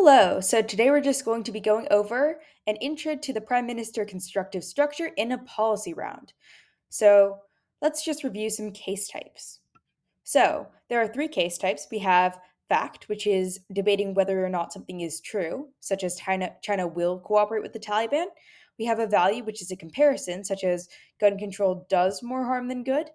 Hello. So today we're just going to be going over an intro to the Prime Minister constructive structure in a policy round. So let's just review some case types. So there are three case types. We have fact, which is debating whether or not something is true, such as China will cooperate with the Taliban. We have a value, which is a comparison, such as gun control does more harm than good.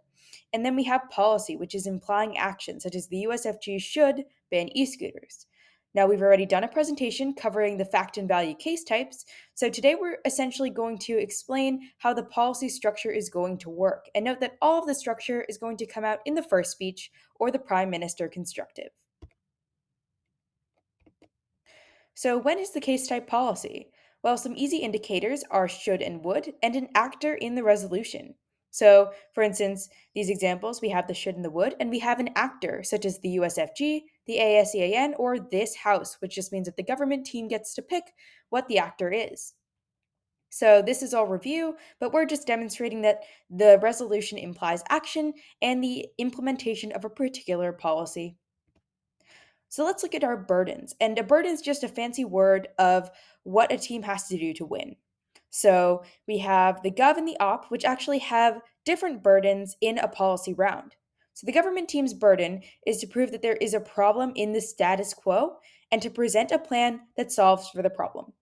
And then we have policy, which is implying action, such as the USFG should ban e scooters. Now, we've already done a presentation covering the fact and value case types, so today we're essentially going to explain how the policy structure is going to work. And note that all of the structure is going to come out in the first speech or the Prime Minister constructive. So, when is the case type policy? Well, some easy indicators are should and would, and an actor in the resolution. So, for instance, these examples we have the should and the would, and we have an actor, such as the USFG, the ASEAN, or this House, which just means that the government team gets to pick what the actor is. So, this is all review, but we're just demonstrating that the resolution implies action and the implementation of a particular policy. So let's look at our burdens. And a burden is just a fancy word of what a team has to do to win. So we have the gov and the op, which actually have different burdens in a policy round. So the government team's burden is to prove that there is a problem in the status quo and to present a plan that solves for the problem.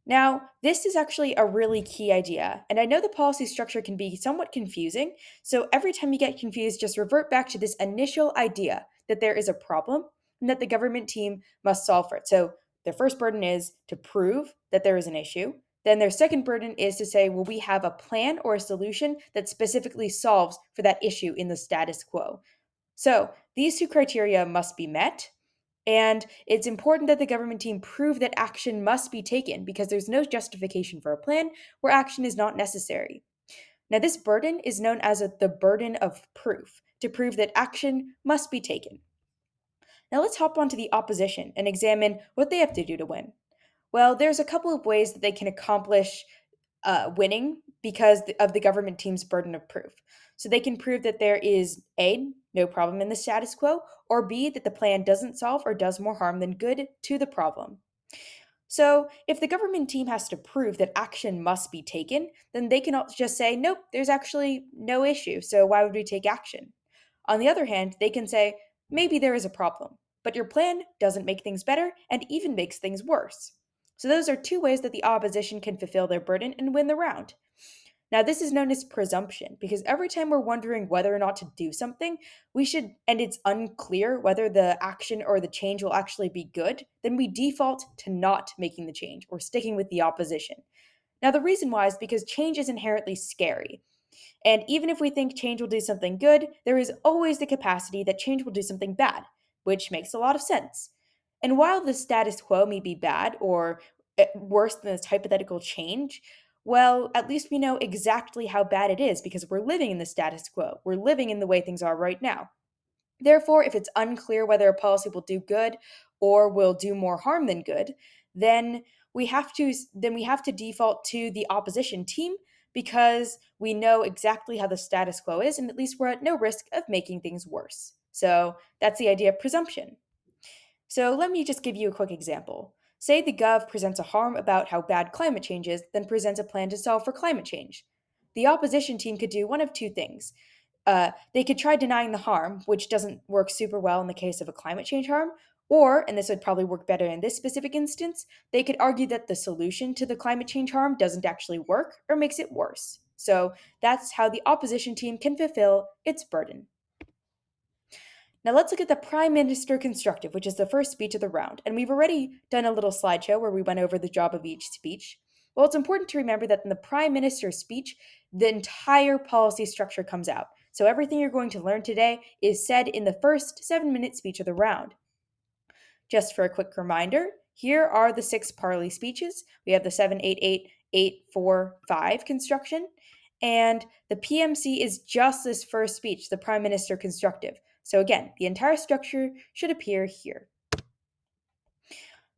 Now, this is actually a really key idea, and I know the policy structure can be somewhat confusing, so every time you get confused, just revert back to this initial idea that there is a problem and that the government team must solve for it. So, their first burden is to prove that there is an issue. Then, their second burden is to say, well, we have a plan or a solution that specifically solves for that issue in the status quo. So, these two criteria must be met. And it's important that the government team prove that action must be taken because there's no justification for a plan where action is not necessary. Now, this burden is known as the burden of proof, to prove that action must be taken. Now, let's hop onto the opposition and examine what they have to do to win. Well, there's a couple of ways that they can accomplish winning because of the government team's burden of proof. So they can prove that there is A, no problem in the status quo, or B, that the plan doesn't solve or does more harm than good to the problem. So, if the government team has to prove that action must be taken, then they can just say, nope, there's actually no issue, so why would we take action? On the other hand, they can say, maybe there is a problem, but your plan doesn't make things better and even makes things worse. So, those are two ways that the opposition can fulfill their burden and win the round. Now, this is known as presumption because every time we're wondering whether or not to do something, we should, and it's unclear whether the action or the change will actually be good, then we default to not making the change or sticking with the opposition. Now, the reason why is because change is inherently scary. And even if we think change will do something good, there is always the capacity that change will do something bad, which makes a lot of sense. And while the status quo may be bad or worse than this hypothetical change, well, at least we know exactly how bad it is because we're living in the status quo. We're living in the way things are right now. Therefore, if it's unclear whether a policy will do good or will do more harm than good, then we have to default to the opposition team because we know exactly how the status quo is and at least we're at no risk of making things worse. So, that's the idea of presumption. So let me just give you a quick example. Say the Gov presents a harm about how bad climate change is, then presents a plan to solve for climate change. The opposition team could do one of two things. They could try denying the harm, which doesn't work super well in the case of a climate change harm, or, and this would probably work better in this specific instance, they could argue that the solution to the climate change harm doesn't actually work or makes it worse. So that's how the opposition team can fulfill its burden. Now let's look at the Prime Minister Constructive, which is the first speech of the round. And we've already done a little slideshow where we went over the job of each speech. Well, it's important to remember that in the Prime Minister's speech, the entire policy structure comes out. So everything you're going to learn today is said in the first 7-minute speech of the round. Just for a quick reminder, here are the 6 parley speeches. We have the 7-8-8-8-4-5 construction, and the PMC is just this first speech, the Prime Minister Constructive. So again, the entire structure should appear here.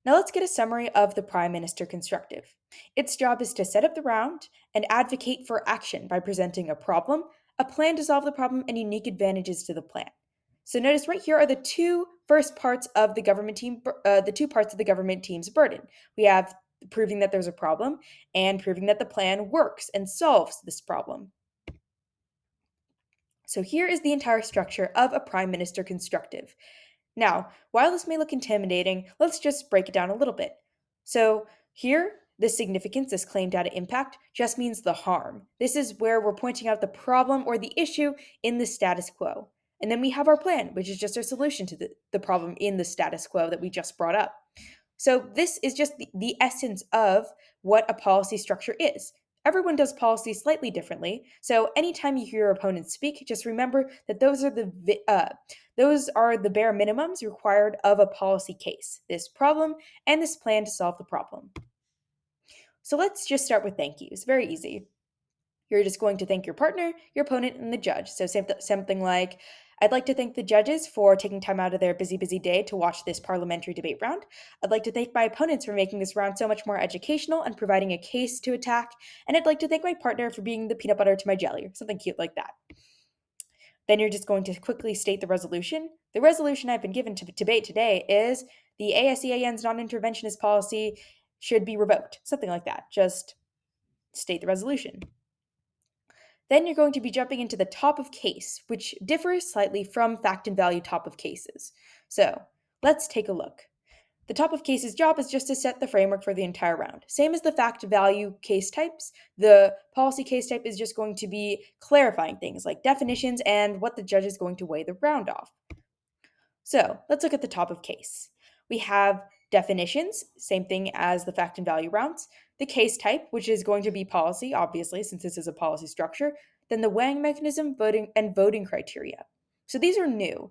Now let's get a summary of the Prime Minister Constructive. Its job is to set up the round and advocate for action by presenting a problem, a plan to solve the problem, and unique advantages to the plan. So notice right here are the 2 first parts of the government team, the two parts of the government team's burden. We have proving that there's a problem and proving that the plan works and solves this problem. So here is the entire structure of a prime minister constructive. Now, while this may look intimidating, let's just break it down a little bit. So, here, the significance, this claim data impact, just means the harm. This is where we're pointing out the problem or the issue in the status quo. And then we have our plan, which is just our solution to the problem in the status quo that we just brought up. So, this is just the essence of what a policy structure is. Everyone does policy slightly differently, so anytime you hear your opponent speak, just remember that those are the bare minimums required of a policy case: this problem and this plan to solve the problem. So let's just start with thank yous. Very easy. You're just going to thank your partner, your opponent, and the judge. So something like, I'd like to thank the judges for taking time out of their busy day to watch this parliamentary debate round. I'd like to thank my opponents for making this round so much more educational and providing a case to attack. And I'd like to thank my partner for being the peanut butter to my jelly, or something cute like that. Then you're just going to quickly state the resolution. The resolution I've been given to debate today is the ASEAN's non-interventionist policy should be revoked. Something like that. Just state the resolution. Then you're going to be jumping into the top of case, which differs slightly from fact and value top of cases. So let's take a look. The top of case's job is just to set the framework for the entire round. Same as the fact value case types, the policy case type is just going to be clarifying things like definitions and what the judge is going to weigh the round off. So let's look at the top of case. We have definitions, same thing as the fact and value rounds, the case type, which is going to be policy, obviously, since this is a policy structure, then the weighing mechanism, voting criteria. So these are new.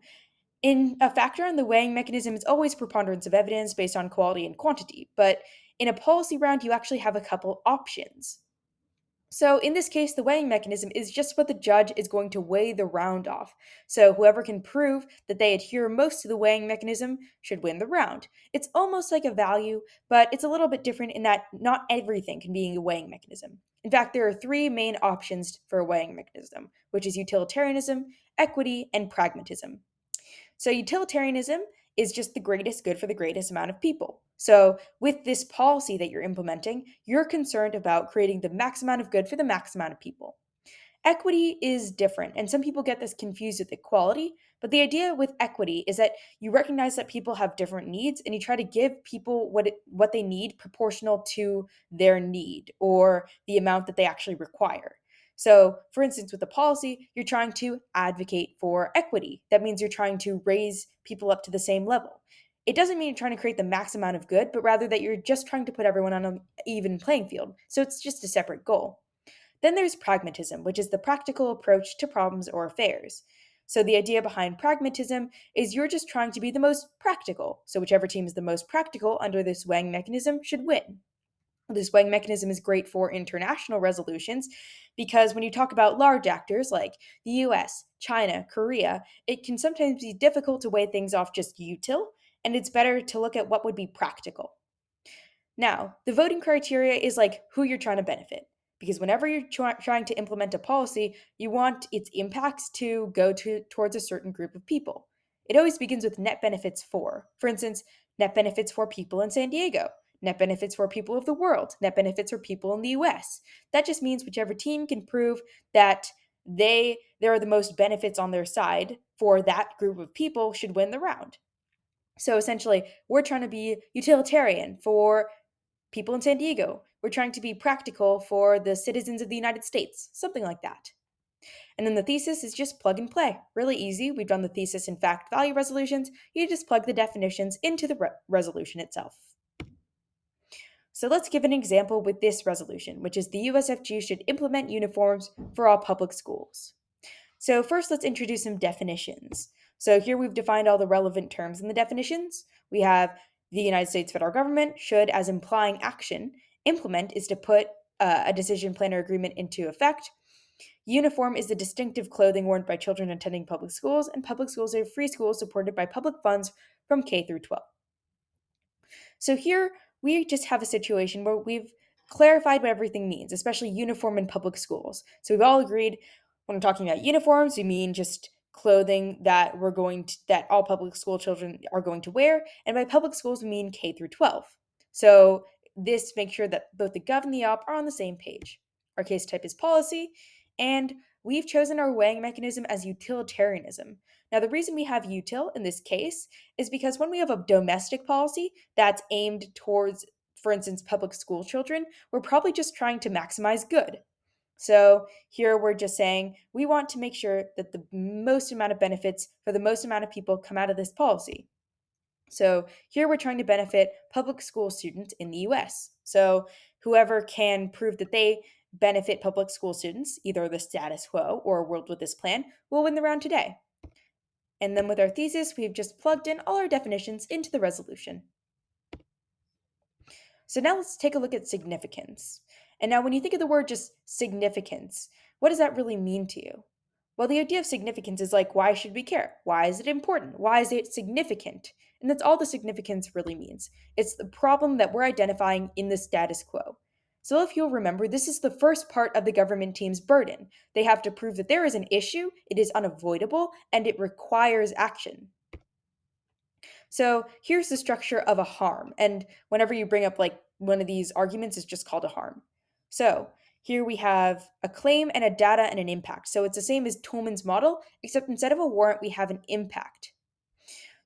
In a factor on the weighing mechanism, it's always preponderance of evidence based on quality and quantity, but in a policy round, you actually have a couple options. So in this case, the weighing mechanism is just what the judge is going to weigh the round off. So whoever can prove that they adhere most to the weighing mechanism should win the round. It's almost like a value, but it's a little bit different in that not everything can be a weighing mechanism. In fact, there are three main options for a weighing mechanism, which is utilitarianism, equity, and pragmatism. So utilitarianism is just the greatest good for the greatest amount of people. So with this policy that you're implementing, you're concerned about creating the max amount of good for the max amount of people. Equity is different, and some people get this confused with equality, but the idea with equity is that you recognize that people have different needs and you try to give people what they need proportional to their need or the amount that they actually require. So, for instance, with the policy, you're trying to advocate for equity. That means you're trying to raise people up to the same level. It doesn't mean you're trying to create the max amount of good, but rather that you're just trying to put everyone on an even playing field. So it's just a separate goal. Then there's pragmatism, which is the practical approach to problems or affairs. So the idea behind pragmatism is you're just trying to be the most practical. So whichever team is the most practical under this weighing mechanism should win. This weighing mechanism is great for international resolutions because when you talk about large actors like the US, China, Korea, it can sometimes be difficult to weigh things off just util, and it's better to look at what would be practical. Now, the voting criteria is like who you're trying to benefit. Because whenever you're trying to implement a policy, you want its impacts to go towards a certain group of people. It always begins with net benefits for. For instance, net benefits for people in San Diego, net benefits for people of the world, net benefits for people in the US. That just means whichever team can prove that there are the most benefits on their side for that group of people should win the round. So essentially, we're trying to be utilitarian for people in San Diego. We're trying to be practical for the citizens of the United States, something like that. And then the thesis is just plug and play. Really easy. We've done the thesis and fact value resolutions. You just plug the definitions into the resolution itself. So let's give an example with this resolution, which is the USFG should implement uniforms for all public schools. So first, let's introduce some definitions. So here we've defined all the relevant terms in the definitions. We have the United States federal government should, as implying action, implement is to put a decision plan or agreement into effect. Uniform is the distinctive clothing worn by children attending public schools, and public schools are free schools supported by public funds from K through 12. So here we just have a situation where we've clarified what everything means, especially uniform in public schools. So we've all agreed when we're talking about uniforms, we mean just clothing that that all public school children are going to wear, and by public schools we mean K through 12. So this makes sure that both the gov and the op are on the same page. Our case type is policy, and we've chosen our weighing mechanism as utilitarianism. Now, the reason we have util in this case is because when we have a domestic policy that's aimed towards, for instance, public school children, we're probably just trying to maximize good. So here we're just saying we want to make sure that the most amount of benefits for the most amount of people come out of this policy. So here we're trying to benefit public school students in the US. So whoever can prove that they benefit public school students, either the status quo or a world with this plan, will win the round today. And then with our thesis, we've just plugged in all our definitions into the resolution. So now let's take a look at significance. And now, when you think of the word just significance, what does that really mean to you? Well, the idea of significance is like, why should we care? Why is it important? Why is it significant? And that's all the significance really means. It's the problem that we're identifying in the status quo. So, if you'll remember, this is the first part of the government team's burden. They have to prove that there is an issue, it is unavoidable, and it requires action. So here's the structure of a harm. And whenever you bring up like one of these arguments, it's just called a harm. So here we have a claim and a data and an impact. So it's the same as Tolman's model, except instead of a warrant, we have an impact.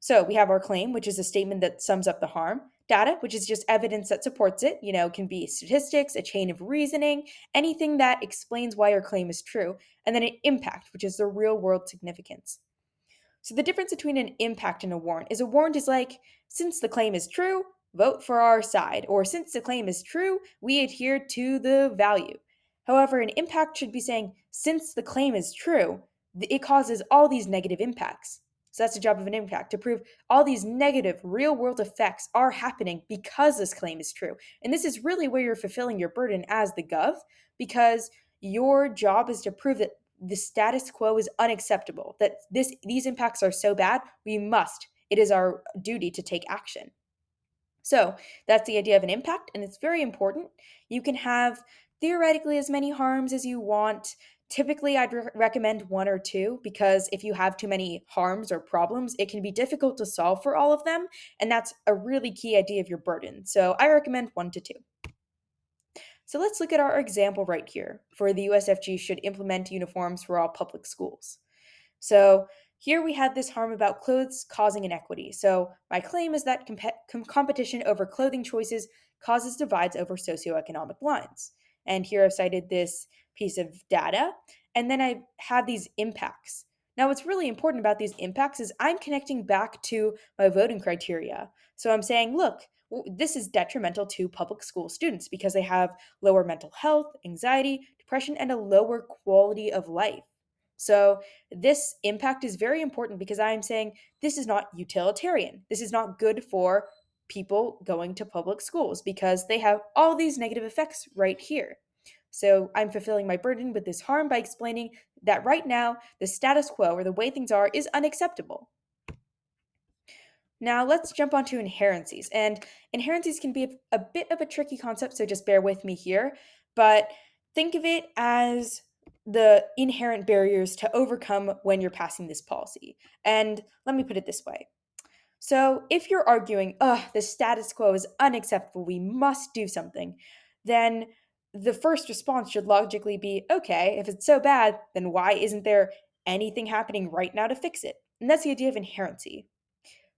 So we have our claim, which is a statement that sums up the harm. Data, which is just evidence that supports it, can be statistics, a chain of reasoning, anything that explains why your claim is true. And then an impact, which is the real world significance. So the difference between an impact and a warrant is like, since the claim is true, vote for our side, or since the claim is true, we adhere to the value. However, an impact should be saying, since the claim is true, it causes all these negative impacts. So that's the job of an impact, to prove all these negative real world effects are happening because this claim is true. And this is really where you're fulfilling your burden as the gov, because your job is to prove that the status quo is unacceptable, that these impacts are so bad, it is our duty to take action. So that's the idea of an impact, and it's very important. You can have theoretically as many harms as you want. Typically, I'd recommend one or two, because if you have too many harms or problems, it can be difficult to solve for all of them, and that's a really key idea of your burden. So I recommend 1 to 2. So let's look at our example right here for the USFG should implement uniforms for all public schools. So here we have this harm about clothes causing inequity. So my claim is that competition over clothing choices causes divides over socioeconomic lines. And here I've cited this piece of data, and then I have these impacts. Now, what's really important about these impacts is I'm connecting back to my voting criteria. So I'm saying, look, this is detrimental to public school students because they have lower mental health, anxiety, depression, and a lower quality of life. So this impact is very important because I'm saying this is not utilitarian. This is not good for people going to public schools because they have all these negative effects right here. So I'm fulfilling my burden with this harm by explaining that right now the status quo, or the way things are, is unacceptable. Now let's jump onto inherencies. And inherencies can be a bit of a tricky concept, so just bear with me here. But think of it as the inherent barriers to overcome when you're passing this policy. And let me put it this way. So if you're arguing, the status quo is unacceptable, we must do something, then the first response should logically be, okay, if it's so bad, then why isn't there anything happening right now to fix it? And that's the idea of inherency.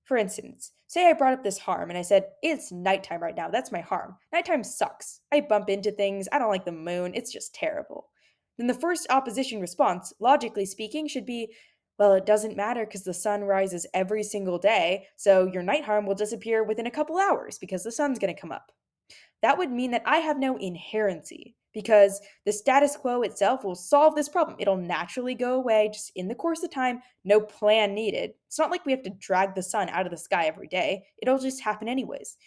For instance, say I brought up this harm and I said, it's nighttime right now. That's my harm. Nighttime sucks. I bump into things. I don't like the moon. It's just terrible. Then the first opposition response, logically speaking, should be, well, it doesn't matter because the sun rises every single day, so your night harm will disappear within a couple hours because the sun's going to come up. That would mean that I have no inherency because the status quo itself will solve this problem. It'll naturally go away just in the course of time, no plan needed. It's not like we have to drag the sun out of the sky every day, it'll just happen anyways.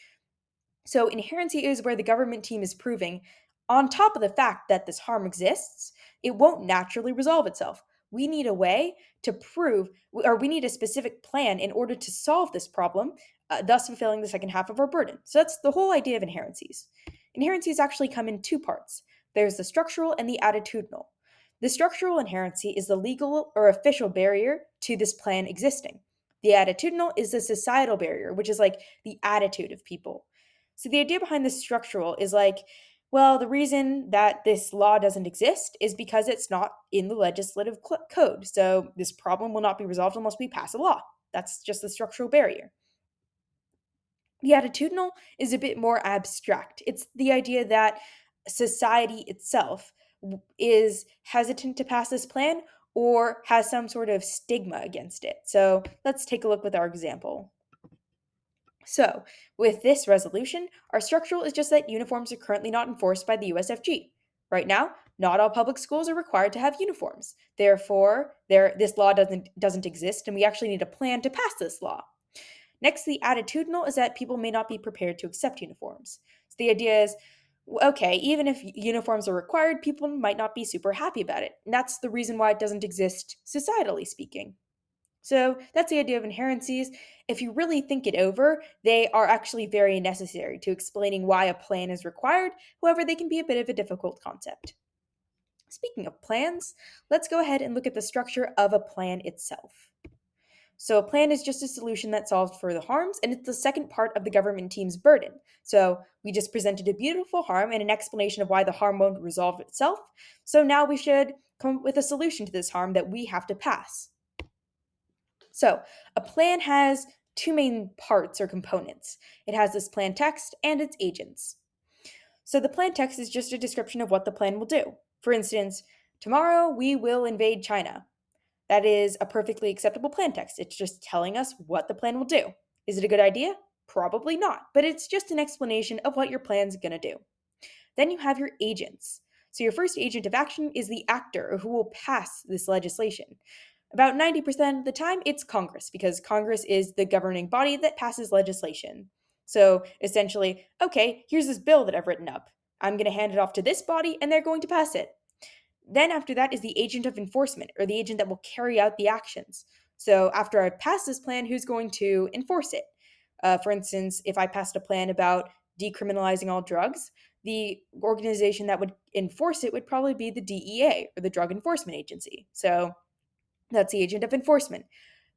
So, inherency is where the government team is proving, on top of the fact that this harm exists, it won't naturally resolve itself. We need a way to prove, or we need a specific plan in order to solve this problem, thus fulfilling the second half of our burden. So, that's the whole idea of inherencies. Inherencies actually come in two parts, there's the structural and the attitudinal. The structural inherency is the legal or official barrier to this plan existing. The attitudinal is the societal barrier, which is like the attitude of people. So the idea behind the structural is like, well, the reason that this law doesn't exist is because it's not in the legislative code. So this problem will not be resolved unless we pass a law. That's just the structural barrier. The attitudinal is a bit more abstract. It's the idea that society itself is hesitant to pass this plan or has some sort of stigma against it. So let's take a look with our example. So, with this resolution, our structural is just that uniforms are currently not enforced by the USFG. Right now, not all public schools are required to have uniforms. Therefore, this law doesn't exist, and we actually need a plan to pass this law. Next, the attitudinal is that people may not be prepared to accept uniforms. So the idea is, okay, even if uniforms are required, people might not be super happy about it. And that's the reason why it doesn't exist societally speaking. So that's the idea of inherencies. If you really think it over, they are actually very necessary to explaining why a plan is required. However, they can be a bit of a difficult concept. Speaking of plans, let's go ahead and look at the structure of a plan itself. So, a plan is just a solution that solves for the harms, and it's the second part of the government team's burden. So, we just presented a beautiful harm and an explanation of why the harm won't resolve itself. So, now we should come up with a solution to this harm that we have to pass. So, a plan has two main parts or components it has this plan text and its agents. So, the plan text is just a description of what the plan will do. For instance, tomorrow we will invade China. That is a perfectly acceptable plan text. It's just telling us what the plan will do. Is it a good idea? Probably not, but it's just an explanation of what your plan's going to do. Then you have your agents. So your first agent of action is the actor who will pass this legislation. About 90% of the time, it's Congress, because Congress is the governing body that passes legislation. So essentially, okay, here's this bill that I've written up. I'm going to hand it off to this body, and they're going to pass it. Then after that is the agent of enforcement, or the agent that will carry out the actions. So after I've passed this plan, who's going to enforce it? For instance, if I passed a plan about decriminalizing all drugs, the organization that would enforce it would probably be the DEA, or the Drug Enforcement Agency. So that's the agent of enforcement.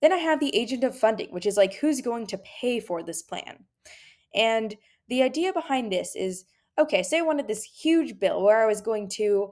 Then I have the agent of funding, which is like who's going to pay for this plan. And the idea behind this is okay, say I wanted this huge bill where I was going to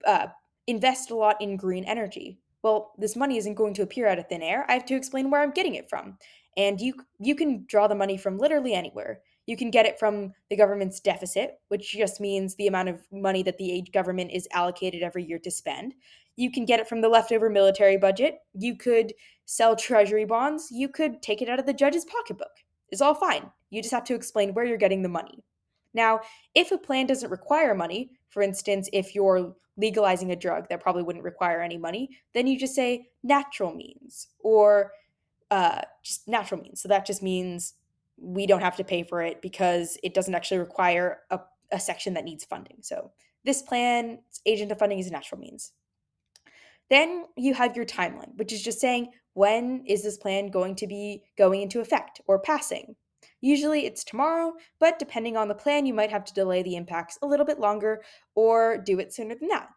uh, invest a lot in green energy. Well, this money isn't going to appear out of thin air. I have to explain where I'm getting it from. And you can draw the money from literally anywhere. You can get it from the government's deficit, which just means the amount of money that the government is allocated every year to spend. You can get it from the leftover military budget. You could sell treasury bonds. You could take it out of the judge's pocketbook. It's all fine. You just have to explain where you're getting the money. Now, if a plan doesn't require money, for instance, if you're legalizing a drug that probably wouldn't require any money, then you just say natural means or just natural means. So that just means we don't have to pay for it because it doesn't actually require a section that needs funding. So this plan, agent of funding is natural means. Then you have your timeline, which is just saying when is this plan going to be going into effect or passing? Usually it's tomorrow, but depending on the plan, you might have to delay the impacts a little bit longer or do it sooner than that.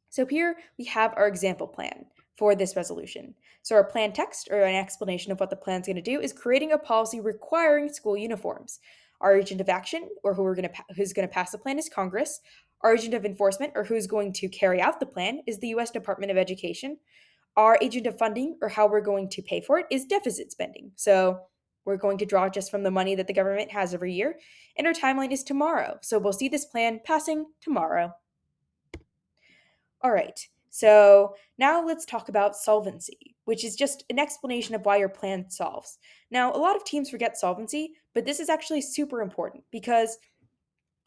So here we have our example plan for this resolution. So our plan text, or an explanation of what the plan's going to do, is creating a policy requiring school uniforms. Our agent of action, or who's going to pass the plan, is Congress. Our agent of enforcement, or who's going to carry out the plan, is the U.S. Department of Education. Our agent of funding, or how we're going to pay for it, is deficit spending. So we're going to draw just from the money that the government has every year. And our timeline is tomorrow. So we'll see this plan passing tomorrow. All right, so now let's talk about solvency, which is just an explanation of why your plan solves. Now, a lot of teams forget solvency, but this is actually super important because,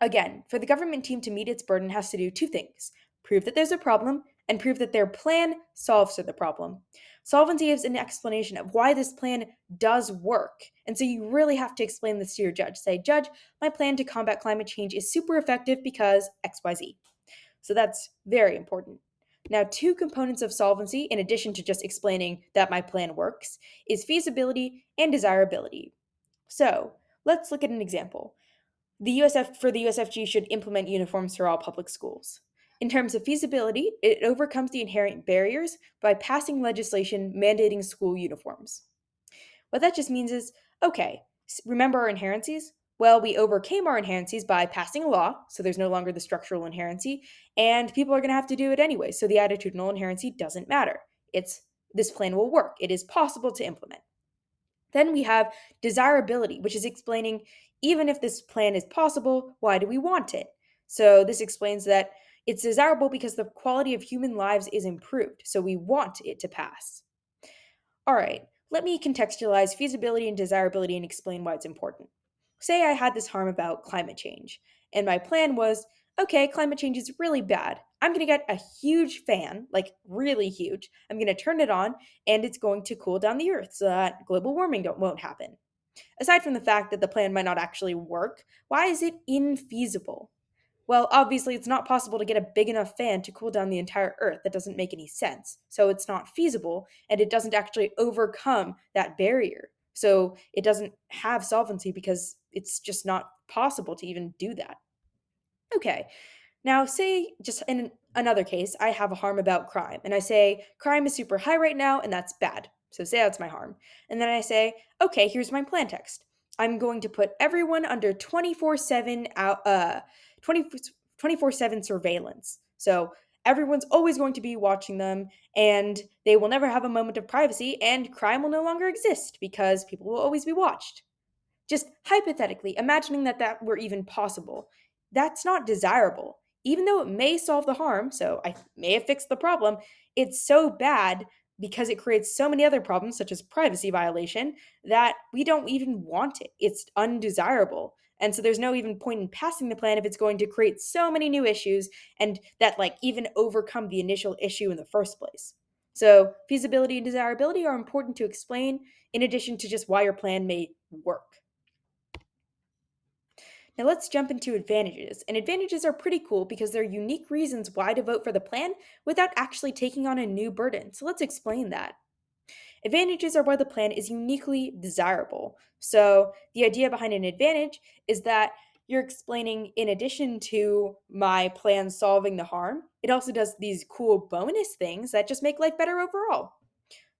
again, for the government team to meet its burden has to do two things prove that there's a problem and prove that their plan solves for the problem. Solvency is an explanation of why this plan does work. And so you really have to explain this to your judge. Say, Judge, my plan to combat climate change is super effective because XYZ. So that's very important. Now, two components of solvency, in addition to just explaining that my plan works, is feasibility and desirability. So let's look at an example. For the USFG should implement uniforms for all public schools. In terms of feasibility, it overcomes the inherent barriers by passing legislation mandating school uniforms. What that just means is, okay, remember our inherencies? Well, we overcame our inherencies by passing a law, so there's no longer the structural inherency, and people are going to have to do it anyway, so the attitudinal inherency doesn't matter. It's this plan will work. It is possible to implement. Then we have desirability, which is explaining even if this plan is possible, why do we want it? So this explains that it's desirable because the quality of human lives is improved, so we want it to pass. All right, let me contextualize feasibility and desirability and explain why it's important. Say I had this harm about climate change, and my plan was okay, climate change is really bad. I'm going to get a huge fan, like really huge. I'm going to turn it on, and it's going to cool down the earth so that global warming won't happen. Aside from the fact that the plan might not actually work, why is it infeasible? Well, obviously, it's not possible to get a big enough fan to cool down the entire Earth. That doesn't make any sense. So it's not feasible, and it doesn't actually overcome that barrier. So it doesn't have solvency because it's just not possible to even do that. Okay, now, say just in another case, I have a harm about crime, and I say crime is super high right now, and that's bad. So say that's my harm. And then I say, okay, here's my plan text. I'm going to put everyone under 24/7 24/7 surveillance. So everyone's always going to be watching them, and they will never have a moment of privacy, and crime will no longer exist because people will always be watched. Just hypothetically, imagining that that were even possible, that's not desirable. Even though it may solve the harm, so I may have fixed the problem, it's so bad because it creates so many other problems, such as privacy violation, that we don't even want it. It's undesirable. And so there's no even point in passing the plan if it's going to create so many new issues and that like even overcome the initial issue in the first place. So feasibility and desirability are important to explain in addition to just why your plan may work. Now let's jump into advantages. And advantages are pretty cool because they're unique reasons why to vote for the plan without actually taking on a new burden. So let's explain that. Advantages are where the plan is uniquely desirable. So the idea behind an advantage is that you're explaining, in addition to my plan solving the harm, it also does these cool bonus things that just make life better overall.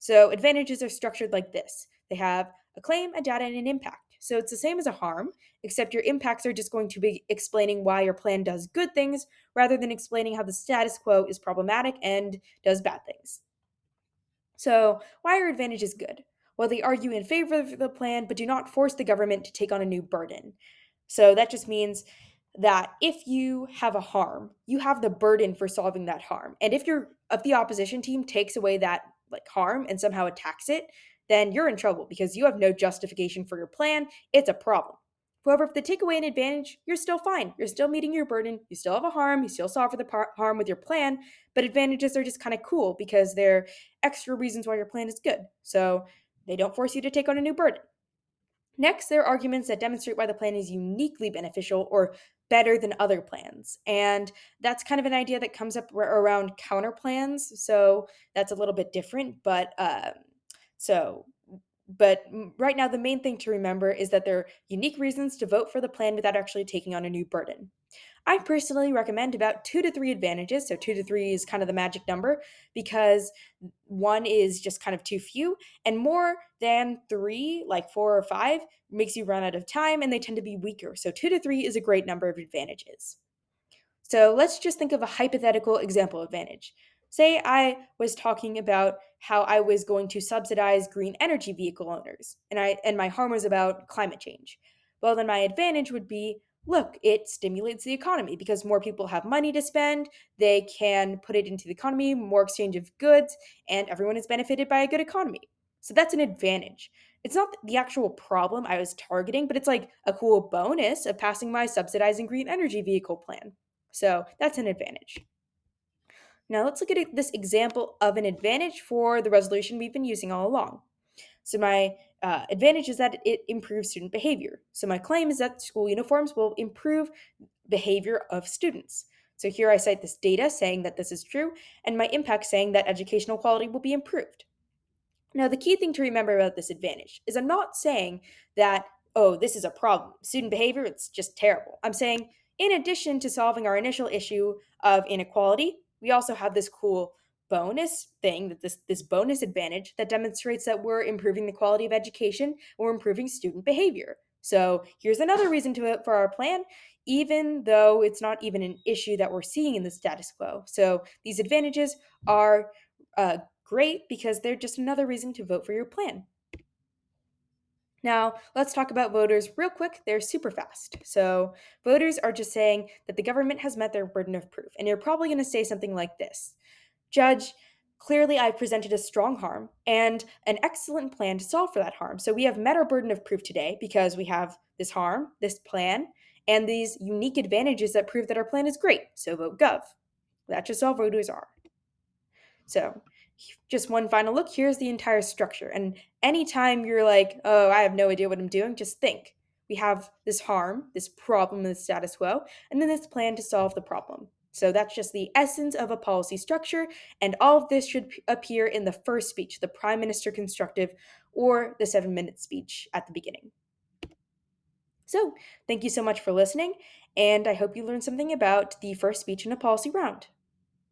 So advantages are structured like this. They have a claim, a data, and an impact. So it's the same as a harm, except your impacts are just going to be explaining why your plan does good things rather than explaining how the status quo is problematic and does bad things. So, why are advantages good? Well, they argue in favor of the plan but do not force the government to take on a new burden. So, that just means that if you have a harm, you have the burden for solving that harm. And if the opposition team takes away that like harm and somehow attacks it, then you're in trouble because you have no justification for your plan. It's a problem. However, if they take away an advantage, you're still fine. You're still meeting your burden. You still have a harm. You still solve for the harm with your plan. But advantages are just kind of cool because they're extra reasons why your plan is good. So they don't force you to take on a new burden. Next, there are arguments that demonstrate why the plan is uniquely beneficial or better than other plans. And that's kind of an idea that comes up around counter plans. So that's a little bit different. So, right now, the main thing to remember is that there are unique reasons to vote for the plan without actually taking on a new burden. I personally recommend about 2 to 3 advantages. So 2 to 3 is kind of the magic number because one is just kind of too few, and more than three, like 4 or 5, makes you run out of time and they tend to be weaker. So 2 to 3 is a great number of advantages. So let's just think of a hypothetical example advantage. Say I was talking about how I was going to subsidize green energy vehicle owners, and my harm was about climate change. Well, then my advantage would be, look, it stimulates the economy because more people have money to spend, they can put it into the economy, more exchange of goods, and everyone is benefited by a good economy. So that's an advantage. It's not the actual problem I was targeting, but it's like a cool bonus of passing my subsidizing green energy vehicle plan. So that's an advantage. Now let's look at this example of an advantage for the resolution we've been using all along. So my advantage is that it improves student behavior. So my claim is that school uniforms will improve behavior of students. So here I cite this data saying that this is true, and my impact saying that educational quality will be improved. Now, the key thing to remember about this advantage is I'm not saying that, oh, this is a problem. Student behavior, it's just terrible. I'm saying In addition to solving our initial issue of inequality, we also have this cool bonus thing that this bonus advantage that demonstrates that we're improving the quality of education, we're improving student behavior. So here's another reason to vote for our plan, even though it's not even an issue that we're seeing in the status quo. So these advantages are great because they're just another reason to vote for your plan. Now, let's talk about voters real quick. They're super fast. So, voters are just saying that the government has met their burden of proof. And you're probably going to say something like this: Judge, clearly I've presented a strong harm and an excellent plan to solve for that harm. So, we have met our burden of proof today because we have this harm, this plan, and these unique advantages that prove that our plan is great. So, vote Gov. That's just all voters are. So, just one final look. Here's the entire structure. And anytime you're like, oh, I have no idea what I'm doing, just think. We have this harm, this problem in the status quo, and then this plan to solve the problem. So that's just the essence of a policy structure, and all of this should appear in the first speech, the Prime Minister Constructive, or the 7-minute speech at the beginning. So, thank you so much for listening, and I hope you learned something about the first speech in a policy round.